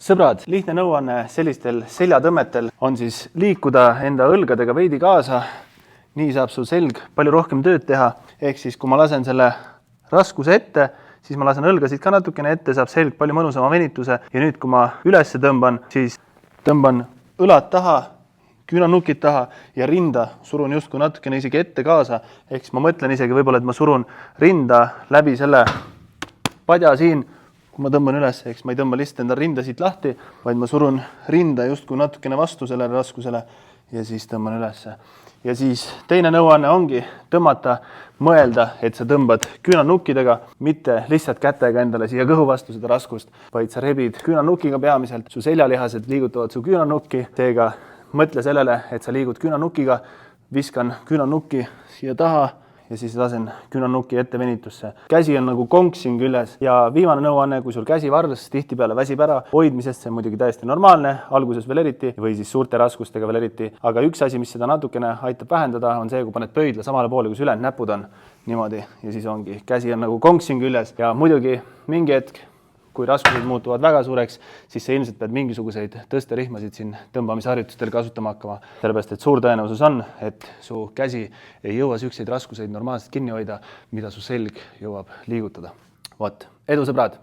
Sõbrad, lihtne nõuanne sellistel seljatõmmetel on siis liikuda enda õlgadega veidi kaasa. Nii saab sul selg palju rohkem tööd teha. Ehk siis, kui ma lasen selle raskuse ette, siis ma lasen õlgasid ka natukene ette, saab selg palju mõnusama venituse. Ja nüüd, kui ma üles tõmban, siis tõmban õlad taha, küünanukid taha ja rinda surun justkui natukene isegi ette kaasa. Ehk siis ma mõtlen isegi võib-olla, et ma surun rinda läbi selle padja siin. Kui ma tõmban üles, eks ma ei tõmba lihtsalt enda rinda siit lahti, vaid ma surun rinda justkui natukene vastu sellele raskusele ja siis tõmban ülesse. Ja siis teine nõuanne ongi tõmmata, mõelda, et sa tõmbad küünannukkidega, mitte lihtsalt kätega endale siia kõhu vastu seda raskust, vaid sa rebid küünannukiga peamiselt, su seljalihased liigutavad su küünannukki, seega mõtle sellele, et sa liigud küünannukiga, viskan küünannukki siia taha ja siis lasen küünannuki ette venitusse. Käsi on nagu konks siin küljes ja viimane nõuanne, kui sul käsivarres tihtipeale väsib ära hoidmisest, see on muidugi täiesti normaalne, alguses veel eriti või siis suurte raskustega veel eriti. Aga üks asi, mis seda natukene aitab vähendada, on see, kui paned pöidla samale poole, kus ülejäänud näpud on niimoodi ja siis ongi. Käsi on nagu konks siin küljes ja muidugi mingi hetk, kui raskused muutuvad väga suureks, siis sa ilmselt pead mingisuguseid tõsterihmasid siin tõmbamisharjutustel kasutama hakkama. Sellepärast, et suur tõenäosus on, et su käsi ei jõua sükseid raskuseid normaalselt kinni hoida, mida su selg jõuab liigutada. Vot, edu sõbrad!